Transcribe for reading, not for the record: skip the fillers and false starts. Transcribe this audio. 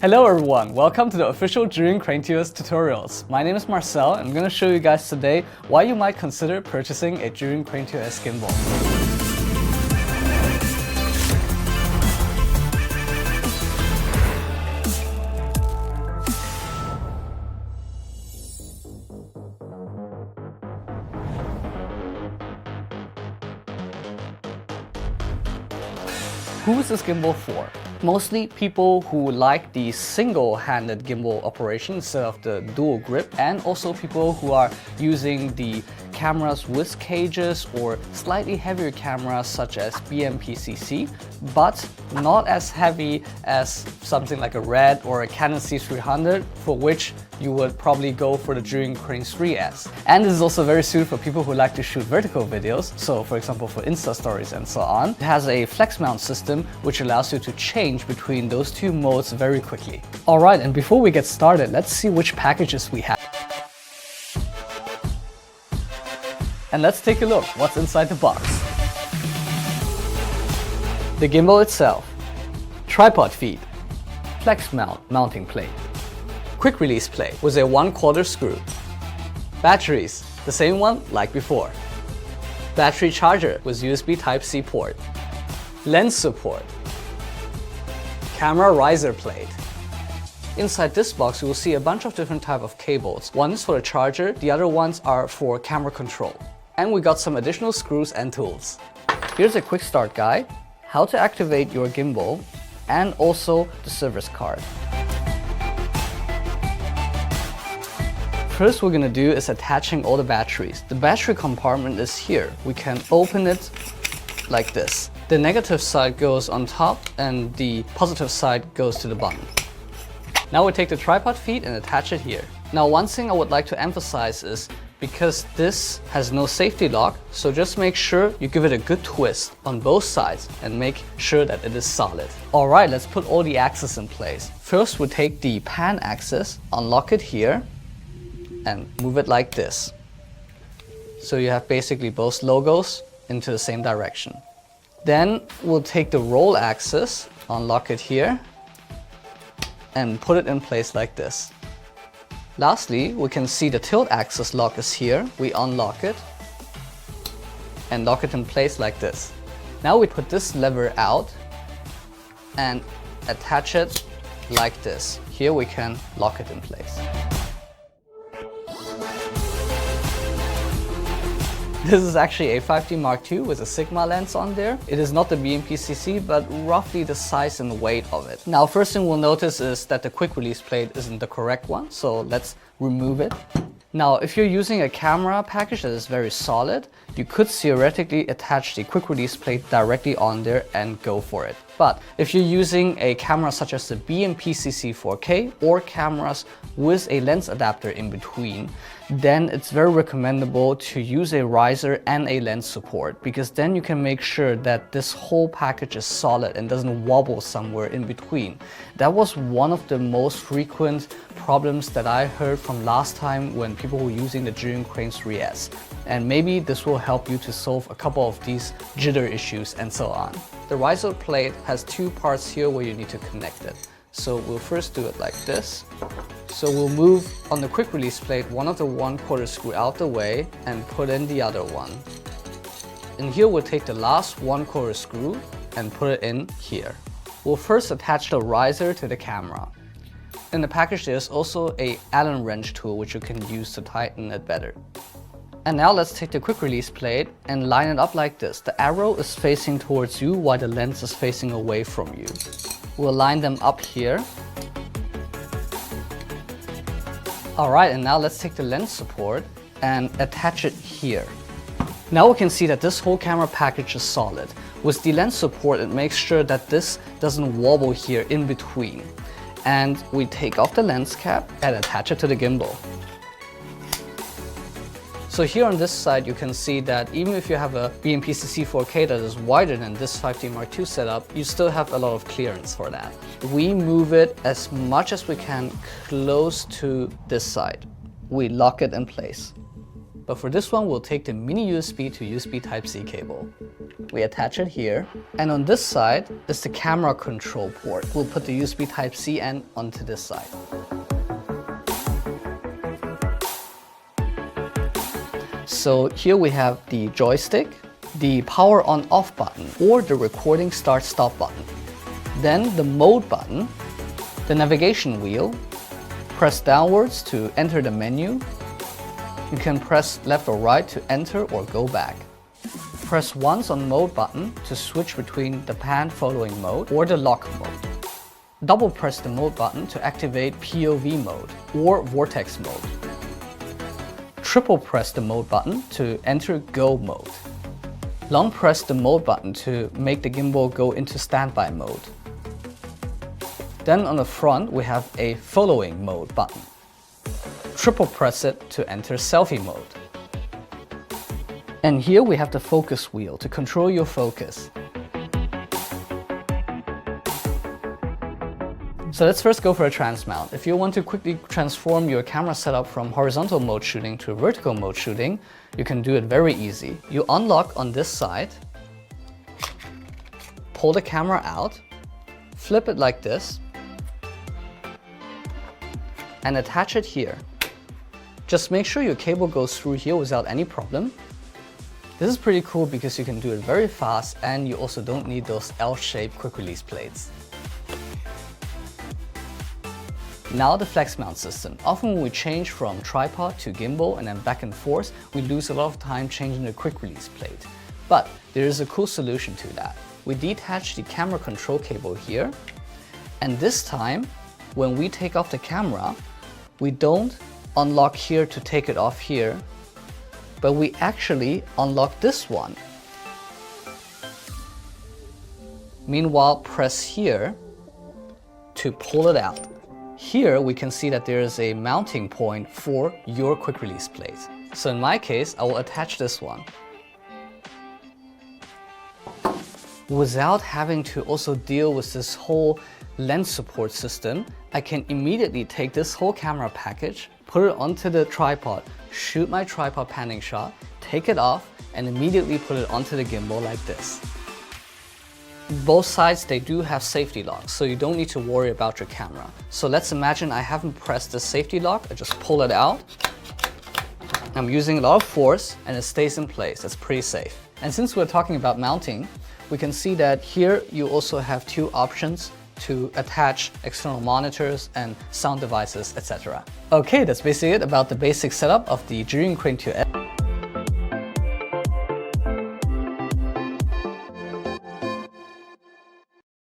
Hello everyone, welcome to the official Zhiyun Crane TOS tutorials. My name is Marcel and I'm going to show you guys today why you might consider purchasing a Zhiyun Crane TOS gimbal. Who is this gimbal for? Mostly people who like the single-handed gimbal operation instead of the dual grip, and also people who are using the cameras with cages or slightly heavier cameras such as BMPCC, but not as heavy as something like a Red or a Canon C300, for which you would probably go for the Zhiyun Crane 3S. And this is also very suited for people who like to shoot vertical videos, so for example for Insta stories and so on. It has a flex mount system which allows you to change between those two modes very quickly. Alright, and before we get started, let's see which packages we have. And let's take a look what's inside the box. The gimbal itself, tripod feet, flex mount mounting plate, quick release plate with a 1/4 screw, batteries, the same one like before, battery charger with USB Type-C port, lens support, camera riser plate. Inside this box you will see a bunch of different type of cables. One is for the charger, the other ones are for camera control. And we got some additional screws and tools. Here's a quick start guide, how to activate your gimbal, and also the service card. First we're gonna do is attaching all the batteries. The battery compartment is here. We can open it like this. The negative side goes on top and the positive side goes to the bottom. Now we take the tripod feet and attach it here. Now one thing I would like to emphasize is because this has no safety lock, so just make sure you give it a good twist on both sides and make sure that it is solid. Alright, let's put all the axes in place. First we take the pan axis, unlock it here and move it like this. So you have basically both logos into the same direction. Then we'll take the roll axis, unlock it here and put it in place like this. Lastly, we can see the tilt axis lock is here. We unlock it and lock it in place like this. Now we put this lever out and attach it like this. Here we can lock it in place. This is actually a 5D Mark II with a Sigma lens on there. It is not the BMPCC, but roughly the size and weight of it. Now, first thing we'll notice is that the quick release plate isn't the correct one, so let's remove it. Now, if you're using a camera package that is very solid, you could theoretically attach the quick release plate directly on there and go for it. But if you're using a camera such as the BMPCC 4K or cameras with a lens adapter in between, then it's very recommendable to use a riser and a lens support, because then you can make sure that this whole package is solid and doesn't wobble somewhere in between. That was one of the most frequent problems that I heard from last time when people were using the Zhiyun Crane 3S. And maybe this will help you to solve a couple of these jitter issues and so on. The riser plate has two parts here where you need to connect it. So we'll first do it like this. So we'll move on the quick release plate one of the 1/4 screw out the way and put in the other one. And here we'll take the last 1/4 screw and put it in here. We'll first attach the riser to the camera. In the package there's also a Allen wrench tool which you can use to tighten it better. And now let's take the quick release plate and line it up like this. The arrow is facing towards you while the lens is facing away from you. We'll line them up here. Alright, and now let's take the lens support and attach it here. Now we can see that this whole camera package is solid. With the lens support, it makes sure that this doesn't wobble here in between. And we take off the lens cap and attach it to the gimbal. So here on this side you can see that even if you have a BMPCC 4K that is wider than this 5D Mark II setup, you still have a lot of clearance for that. We move it as much as we can close to this side. We lock it in place. but for this one we'll take the mini USB to USB Type-C cable. We attach it here, and on this side is the camera control port. We'll put the USB Type-C end onto this side. So here we have the joystick, the power on off button, or the recording start stop button. Then the mode button, the navigation wheel, press downwards to enter the menu. You can press left or right to enter or go back. Press once on mode button to switch between the pan following mode or the lock mode. Double press the mode button to activate POV mode or vortex mode. Triple press the mode button to enter go mode. Long press the mode button to make the gimbal go into standby mode. Then on the front we have a following mode button. Triple press it to enter selfie mode. And here we have the focus wheel to control your focus. So let's first go for a trans mount. If you want to quickly transform your camera setup from horizontal mode shooting to vertical mode shooting, you can do it very easy. You unlock on this side, pull the camera out, flip it like this, and attach it here. Just make sure your cable goes through here without any problem. This is pretty cool because you can do it very fast and you also don't need those L-shaped quick release plates. Now the flex mount system. Often when we change from tripod to gimbal and then back and forth, we lose a lot of time changing the quick release plate. But there is a cool solution to that. We detach the camera control cable here, and this time when we take off the camera, we don't unlock here to take it off here, but we actually unlock this one. Meanwhile, press here to pull it out. Here we can see that there is a mounting point for your quick release plate. So in my case, I will attach this one. Without having to also deal with this whole lens support system, I can immediately take this whole camera package, put it onto the tripod, shoot my tripod panning shot, take it off, and immediately put it onto the gimbal like this. Both sides, they do have safety locks, so you don't need to worry about your camera. So let's imagine I haven't pressed the safety lock, I just pull it out. I'm using a lot of force and it stays in place. That's pretty safe. And since we're talking about mounting, we can see that here you also have two options to attach external monitors and sound devices, etc. Okay, that's basically it about the basic setup of the Zhiyun Crane 2S.